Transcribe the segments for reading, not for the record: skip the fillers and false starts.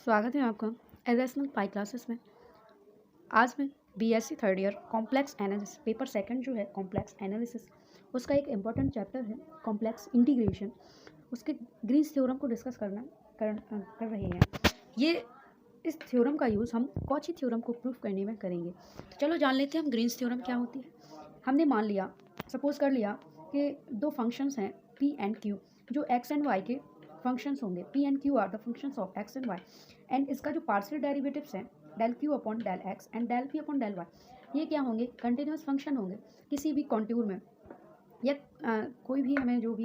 स्वागत है आपका एवरेशनल पाई क्लासेस में। आज मैं BSc third year complex analysis paper second जो है कॉम्प्लेक्स एनालिसिस, उसका एक इम्पॉर्टेंट चैप्टर है कॉम्प्लेक्स इंटीग्रेशन, उसके ग्रीन्स थ्योरम को डिस्कस कर रहे हैं। ये इस थ्योरम का यूज़ हम कॉची थ्योरम को प्रूफ करने में करेंगे। तो चलो जान लेते हैं हम ग्रीन्स थ्योरम क्या होती है। हमने मान लिया, सपोज कर लिया कि दो फंक्शंस हैं पी एंड क्यू, जो एक्स एंड वाई के फंक्शंस होंगे। P and Q are the functions of X and Y, and इसका जो पार्शियल डेरिवेटिव्स हैं del Q upon del X and del P upon del Y, ये क्या होंगे? Continuous function होंगे किसी भी कॉन्ट्यूर में, या कोई भी हमें जो भी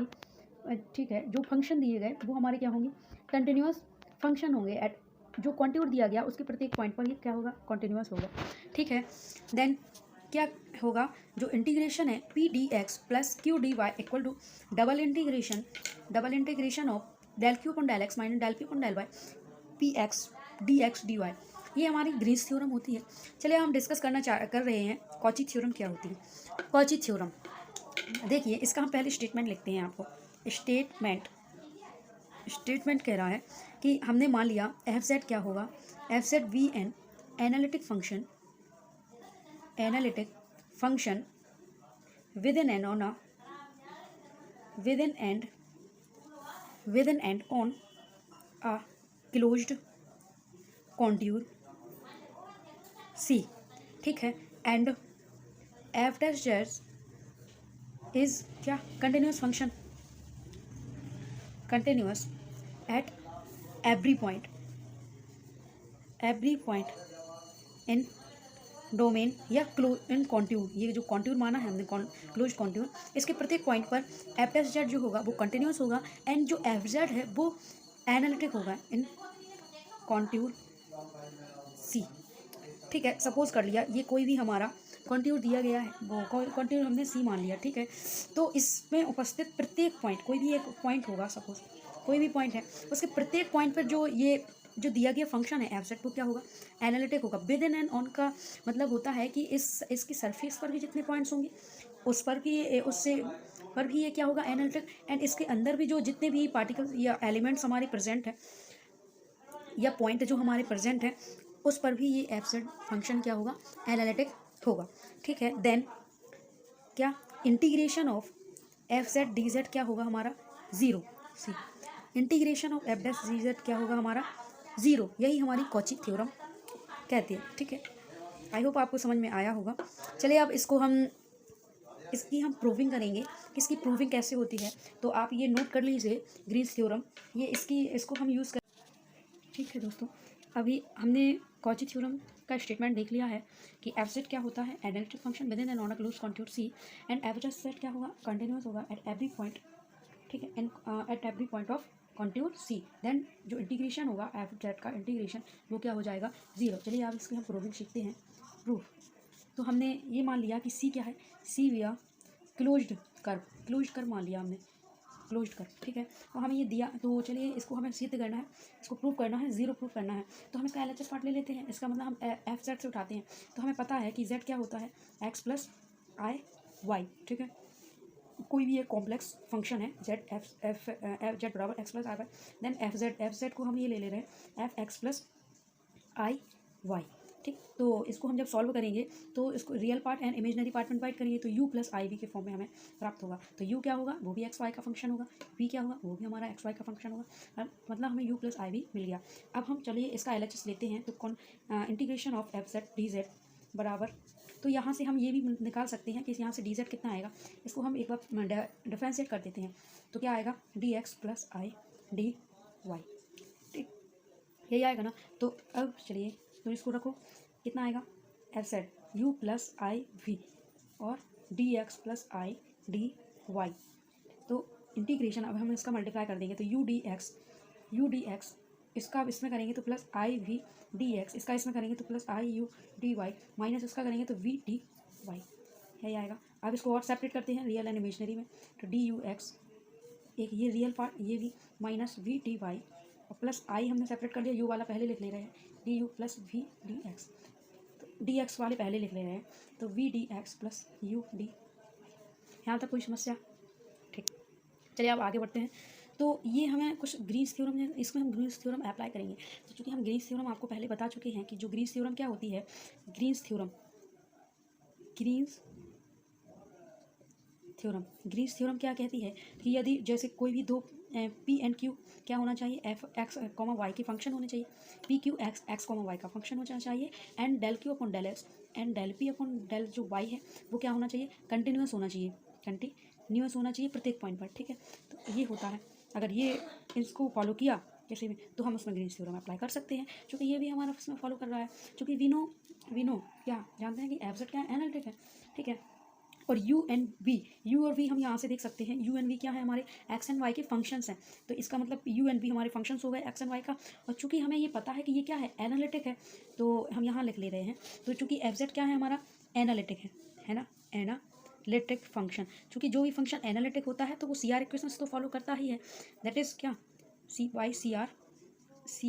ठीक है जो फंक्शन दिए गए वो हमारे क्या होंगे? कंटिन्यूस फंक्शन होंगे। एट जो कॉन्ट्यूर दिया गया उसके प्रत्येक पॉइंट पर ये क्या होगा? कॉन्टिन्यूस होगा। ठीक है, देन क्या होगा? जो इंटीग्रेशन है P D X plus Q D Y equal to double integration of del Q upon del X minus del P upon del Y P X D Y. ये हमारी ग्रीन्स थ्योरम होती है। चलिए हम डिस्कस कर रहे हैं कॉची थ्योरम क्या होती है। कॉची थ्योरम देखिए, इसका हम पहले स्टेटमेंट लिखते हैं आपको। स्टेटमेंट कह रहा है कि हमने मान लिया एफ जेड क्या होगा? F Z be an analytic function within and on a closed contour C. ठीक है, and F dash Z is क्या? Continuous function, continuous at every point in domain या इन कॉन्ट्यूर। ये जो contour माना है हमने क्लोज कॉन्ट्यूर, इसके प्रत्येक पॉइंट पर एफ एस जेड जो होगा वो कंटिन्यूस होगा, एंड जो एफ जेड है वो एनालिटिक होगा इन कॉन्ट्यूर सी। ठीक है, सपोज कर लिया ये कोई भी हमारा कॉन्ट्यूर दिया गया है, वो कॉन्ट्यूर हमने सी मान लिया। ठीक है, तो इसमें उपस्थित प्रत्येक पॉइंट, कोई भी एक पॉइंट होगा, सपोज कोई भी पॉइंट है, उसके प्रत्येक पॉइंट पर जो दिया गया फंक्शन है एफ जेड, वो क्या होगा? एनालिटिक होगा। विद इन एंड ऑन का मतलब होता है कि इसकी सरफेस पर भी जितने पॉइंट्स होंगे उस पर भी उससे पर भी ये क्या होगा? एनालिटिक। एंड इसके अंदर भी जो जितने भी पार्टिकल्स या एलिमेंट्स हमारे प्रेजेंट हैं या पॉइंट जो हमारे प्रेजेंट है उस पर भी ये एफ जेड फंक्शन क्या होगा? एनालिटिक होगा। ठीक है, देन क्या? Integration of F Z D Z क्या होगा हमारा? Zero. C integration of F dash D Z क्या होगा हमारा? ज़ीरो। यही हमारी कॉची थ्योरम कहती है। ठीक है, आई होप आपको समझ में आया होगा। चलिए अब इसकी हम प्रूविंग करेंगे कि इसकी प्रूविंग कैसे होती है। तो आप ये नोट कर लीजिए ग्रीन्स थ्योरम, ये इसको हम यूज़ कर। ठीक है दोस्तों, अभी हमने कॉची थ्योरम का स्टेटमेंट देख लिया है कि एफ जेड क्या होता है? Analytic function within and on a closed contour C, and F dash Z क्या होगा? कंटिन्यूस होगा एट एवरी पॉइंट। ठीक है, at every point of contour C. Then जो इंटीग्रेशन होगा एफ जेड का इंटीग्रेशन, वो क्या हो जाएगा? ज़ीरो। चलिए अब इसकी हम प्रूविंग सीखते हैं। प्रूफ तो हमने ये मान लिया कि सी क्या है? सी विया क्लोज्ड कर्व मान लिया हमने, क्लोज्ड कर्व। ठीक है, और हमें ये दिया, तो चलिए इसको हमें सिद्ध करना है, इसको प्रूव करना है, ज़ीरो प्रूव करना है। तो हम इसका एलएचएस पार्ट ले लेते हैं। इसका मतलब हम एफ जेड से उठाते हैं। तो हमें पता है कि जेड क्या होता है? एक्स प्लस आई वाई। ठीक है, कोई भी एक कॉम्प्लेक्स फंक्शन है जेड एफ जेड बराबर एक्स प्लस आई वाई, देन एफ जेड को हम ये ले रहे हैं एफ एक्स प्लस आई वाई। ठीक, तो इसको हम जब सॉल्व करेंगे तो इसको real part and imaginary part में डिवाइड करेंगे तो u प्लस आई वी के फॉर्म में हमें प्राप्त होगा। तो u क्या होगा? वो भी एक्स वाई का फंक्शन होगा। v क्या होगा? वो भी हमारा एक्स वाई का फंक्शन होगा। मतलब हमें u प्लस आई वी मिल गया। अब हम चलिए इसका एलएचएस लेते हैं। तो integration of F Z D Z बराबर, तो यहाँ से हम ये भी निकाल सकते हैं कि यहाँ से डी जेड कितना आएगा। इसको हम एक बार डिफ्रेंशिएट कर देते हैं। तो क्या आएगा? D X plus I D Y. ठीक, यही आएगा ना। तो अब चलिए, तो इसको रखो, कितना आएगा? F Z U plus I V और D X plus I D Y. तो इंटीग्रेशन अब हम इसका मल्टीप्लाई कर देंगे तो यू डी एक्स इसका अब इसमें करेंगे तो plus I V D X, इसका इसमें करेंगे तो plus I U D Y, minus इसका करेंगे तो वी डी वाई, यही आएगा। अब इसको और सेपरेट करते हैं रियल एंड इमेजनरी में। तो डी यू एक्स, एक ये रियल पार्ट, ये भी, माइनस वी डी वाई, और प्लस आई हमने सेपरेट कर लिया, यू वाला पहले लिख ले रहे हैं, D U plus V D X. तो डी एक्स वाले पहले लिख ले रहे हैं, तो V D X plus U D. यहाँ तक कोई समस्या? ठीक, चलिए अब आगे बढ़ते हैं। तो ये हमें कुछ ग्रीन्स थ्योरम, इसमें हम ग्रीन्स थ्योरम अप्लाई करेंगे। तो चूँकि हम ग्रीन्स थ्योरम आपको पहले बता चुके हैं कि जो ग्रीन्स थ्योरम क्या होती है, ग्रीन्स थ्योरम ग्रीन्स थ्योरम क्या कहती है कि यदि जैसे कोई भी दो पी एंड क्यू क्या होना चाहिए, एफ एक्स कॉमा वाई के फंक्शन होने चाहिए, P Q X X comma Y का फंक्शन होना चाहिए, and del Q upon del X and del P upon del जो वाई है वो क्या होना चाहिए, कंटिन्यूस होना चाहिए, कंटिन्यूस होना चाहिए प्रत्येक पॉइंट पर। ठीक है, तो ये होता है, अगर ये इसको फॉलो किया जैसे में तो हम उसमें ग्रीन्स थ्योरम अप्लाई कर सकते हैं, क्योंकि ये भी हमारा उसमें फॉलो कर रहा है। क्योंकि वी नो क्या जानते हैं कि एफ जेड क्या है, एनालिटिक है। ठीक है, और यू और वी हम यहाँ से देख सकते हैं, यू एंड वी क्या है, हमारे एक्स एंड वाई के फंक्शंस हैं। तो इसका मतलब यू एंड वी हमारे फंक्शंस हो गए एक्स एंड वाई का। और चूंकि हमें ये पता है कि ये क्या है, एनालिटिक है, तो हम यहाँ लिख ले रहे हैं। तो चूंकि एफ जेड क्या है हमारा, एनालिटिक है ना, एनालिटिक फंक्शन। चूंकि जो भी फंक्शन एनालिटिक होता है तो वो सी आर इक्वेशंस तो फॉलो करता ही है, दैट इज़ क्या, C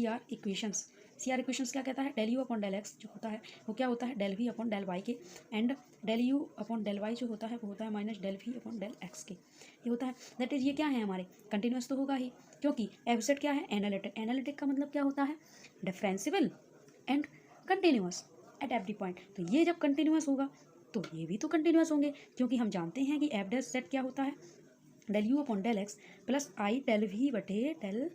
R equations. C R equations क्या कहता है, del U upon del X जो होता है वो क्या होता है, del V upon del Y के, and del U upon del Y जो होता है वो होता है minus del V upon del X के। ये होता है, दैट इज ये क्या है हमारे कंटिन्यूस तो होगा ही, क्योंकि एफ जेड क्या है, एनालिटिक का मतलब क्या होता है, differential and continuous at every point. तो ये जब कंटिन्यूस होगा तो ये भी तो कंटिन्यूस होंगे, क्योंकि हम जानते हैं कि एफ डैश जेड क्या होता है, del U upon del X plus I del V बटे डेल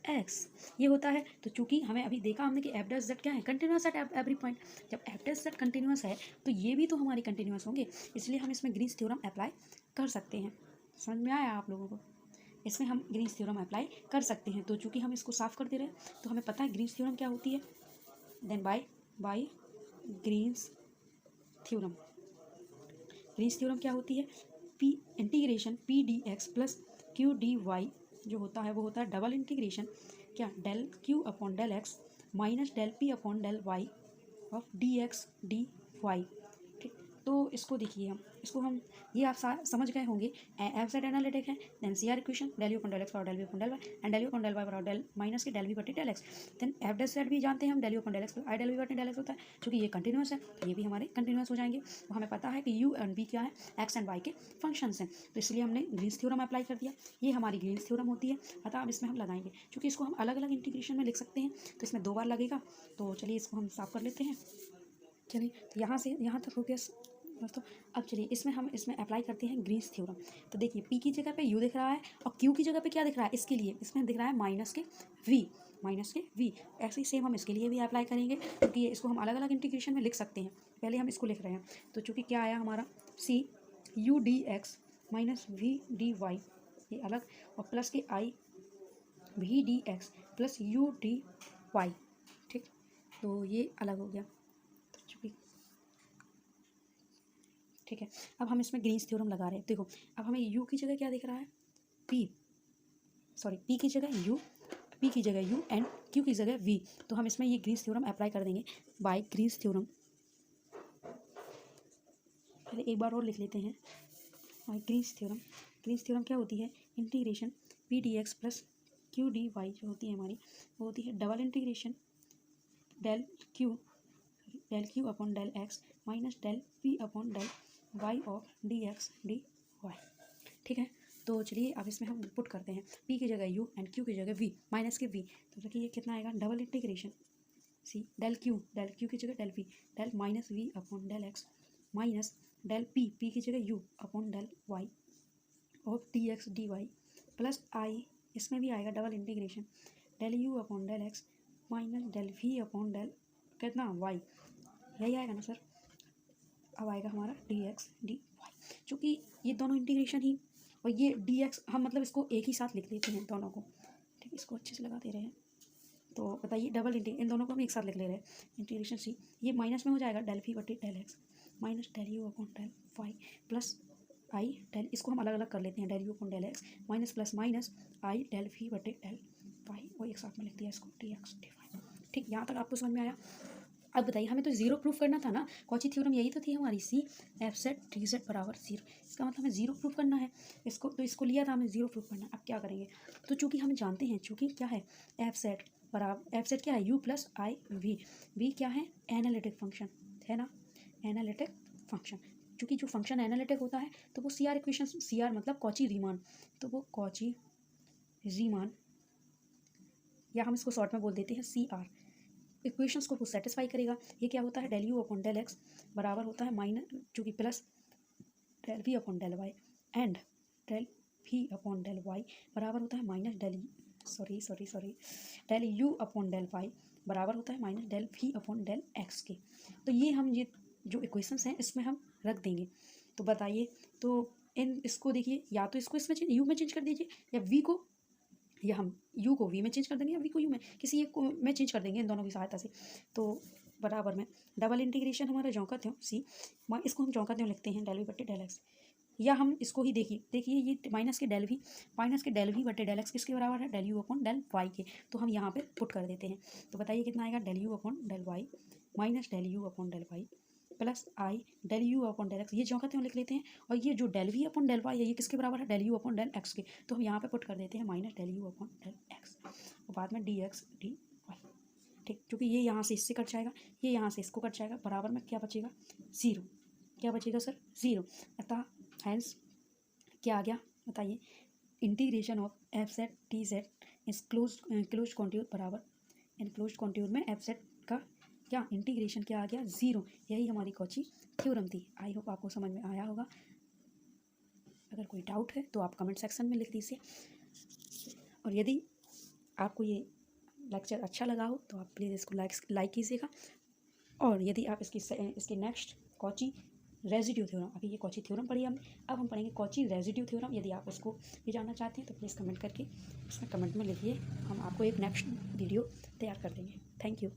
एक्स, ये होता है। तो चूंकि हमें अभी देखा हमने कि एफ डैश जेड क्या है, कंटिन्यूस एट एवरी पॉइंट। जब एफ डैश जेड कंटिन्यूस है तो ये भी तो हमारी कंटिन्यूस होंगे, इसलिए हम इसमें ग्रीन्स थ्योरम अप्लाई कर सकते हैं। समझ में आया आप लोगों को, इसमें हम ग्रीन्स थ्योरम अप्लाई कर सकते हैं। तो चूंकि हम इसको साफ कर दे रहे हैं तो हमें पता है ग्रीन्स थ्योरम क्या होती है, देन बाय ग्रीन्स थ्योरम क्या होती है, P integration P D X plus Q D Y जो होता है वो होता है डबल इंटीग्रेशन क्या, del Q upon del X minus del P upon del Y of D X D Y. ठीक, तो इसको देखिए, हम ये आप समझ गए होंगे। एफ जेड एनालिटिक है, then C R equation del U upon del X और del V upon del Y, and del U upon del Y बराबर डेल माइनस के डेल वी बटे del X. Then F dash Z भी जानते हैं हम, del U upon del X I del V बटे del X होता है। क्योंकि ये कंटिन्यूस है तो ये भी हमारे कंटिन्यूस हो जाएंगे। तो हमें पता है कि यू एंड वी क्या है, एक्स एंड वाई के फंक्शंस हैं, तो इसलिए हमने ग्रीन्स थ्योरम अप्लाई कर दिया। ये हमारी ग्रीन्स थ्योरम होती है। अतः अब इसमें हम लगाएंगे, क्योंकि इसको हम अलग अलग इंटीग्रेशन में लिख सकते हैं तो इसमें 2 बार लगेगा। तो चलिए इसको हम साफ कर लेते हैं। चलिए, तो यहाँ से यहाँ तक हो गया दोस्तों। अब चलिए इसमें अप्लाई करते हैं ग्रीन्स थ्योरम। तो देखिए पी की जगह पे यू दिख रहा है और क्यू की जगह पे क्या दिख रहा है, इसके लिए इसमें दिख रहा है माइनस के वी। ऐसे ही सेम हम इसके लिए भी अप्लाई करेंगे, क्योंकि इसको हम अलग अलग इंटीग्रेशन में लिख सकते हैं। पहले हम इसको लिख रहे हैं, तो चूँकि क्या आया हमारा, C U D X minus V D Y, ये अलग, और प्लस के I V D X plus U D Y. ठीक, तो ये अलग हो गया। तो चूँकि ठीक है, अब हम इसमें ग्रीन्स थ्योरम लगा रहे हैं। देखो अब हमें यू की जगह क्या दिख रहा है, पी की जगह यू एंड क्यू की जगह वी। तो हम इसमें ये ग्रीन्स थ्योरम अप्लाई कर देंगे बाय ग्रीन्स थ्योरम। पहले एक बार और लिख लेते हैं, बाय ग्रीन्स थ्योरम क्या होती है, integration P D X plus Q D Y जो होती है हमारी, वो होती है double integration del Q upon del X minus del P upon del Y of D X D Y. ठीक है, तो चलिए अब इसमें हम पुट करते हैं, पी की जगह यू एंड क्यू की जगह वी माइनस के वी। तो देखिए ये कितना आएगा, double integration C del Q की जगह del V, del minus V upon del X minus del P की जगह U upon del Y of D X D Y plus I, इसमें भी आएगा double integration del U upon del X minus del V upon del कितना Y, यही आएगा ना sir. अब आएगा हमारा डी एक्स डी वाई, चूँकि ये दोनों इंटीग्रेशन ही, और ये डी एक्स हम मतलब इसको एक ही साथ लिख लेते हैं दोनों को। ठीक, इसको अच्छे से लगा दे रहे हैं। तो बताइए डबल इन दोनों को हम एक साथ लिख ले रहे हैं, इंटीग्रेशन सी, ये माइनस में हो जाएगा डेल वी बटे del X minus del U upon del Y plus I del, इसको हम अलग अलग कर लेते हैं, del U upon del X minus plus minus I del V बटे डेल वाई, वो एक साथ में लिख दिया इसको, डी एक्स डी वाई। ठीक, यहाँ तक आपको समझ में आया। अब बताइए हमें तो जीरो प्रूफ करना था ना, कौची थ्योरम यही तो थी हमारी, C F Z D Z बराबर जीरो। इसका मतलब हमें जीरो प्रूफ करना है इसको, तो इसको लिया था हमें जीरो प्रूफ करना। अब क्या करेंगे, तो चूँकि हम जानते हैं, चूँकि क्या है एफ जेड क्या है, यू प्लस आई वी क्या है, एनालिटिक फंक्शन है ना, एनालिटिक फंक्शन। चूँकि जो फंक्शन एनालिटिक होता है तो वो C R equation, C R मतलब कौची रीमान, तो वो कौची रीमान, या हम इसको शॉर्ट में बोल देते हैं CR, इक्वेशंस को वो सेटिस्फाई करेगा। ये क्या होता है, del U upon del X बराबर होता है माइनस, जो कि plus del V upon del Y, and del V upon del Y बराबर होता है minus del U upon del Y बराबर होता है minus del V upon del X के। तो ये हम ये जो इक्वेशंस हैं इसमें हम रख देंगे। तो बताइए, तो इसको देखिए, या तो इसको इसमें यू में चेंज कर दीजिए, या वी को, या हम यू को वी में चेंज कर देंगे, या वी को यू में, किसी एक को में चेंज कर देंगे इन दोनों की सहायता से। तो बराबर में डबल इंटीग्रेशन हमारा जौका त्यों सी, इसको हम जौका त्यों लिखते हैं डेल वी बटे डेल एक्स, या हम इसको ही देखिए ये माइनस के डेल वी बटे डेल एक्स किसके बराबर है, del U upon del Y के। तो हम यहाँ पे पुट कर देते हैं। तो बताइए कितना आएगा, del U upon del Y minus del U upon del Y plus I del U upon del X, ये जौका त्यों लिख लेते हैं। और ये जो del V upon del Y है ये किसके बराबर है, del U upon del X के। तो हम यहाँ पे पुट कर देते हैं minus del U upon del X, और बाद में डी एक्स डी वाई। ठीक, क्योंकि ये यहाँ से इससे कट जाएगा, ये यहाँ से इसको कट जाएगा, बराबर में क्या बचेगा, ज़ीरो। क्या बचेगा सर, ज़ीरो। अतः हैंस क्या आ गया बताइए, integration of F set T set इस क्लोज कॉन्ट्यूर बराबर, इन क्लोज कॉन्ट्यूर में एफ सेट का क्या इंटीग्रेशन क्या आ गया, ज़ीरो। यही हमारी कॉची थ्योरम थी। आई होप आपको समझ में आया होगा। अगर कोई डाउट है तो आप कमेंट सेक्शन में लिख दीजिए, और यदि आपको ये लेक्चर अच्छा लगा हो तो आप प्लीज़ इसको लाइक कीजिएगा। और यदि आप इसकी नेक्स्ट कॉची रेजिड्यू थ्योरम, अभी ये कॉची थ्योरम पढ़ी हमने, अब हम पढ़ेंगे कॉची रेजिड्यू थ्योरम। यदि आप उसको भी जानना चाहते हैं तो प्लीज़ कमेंट करके उसमें कमेंट में लिखिए, हम आपको एक नेक्स्ट वीडियो तैयार कर देंगे। Thank you.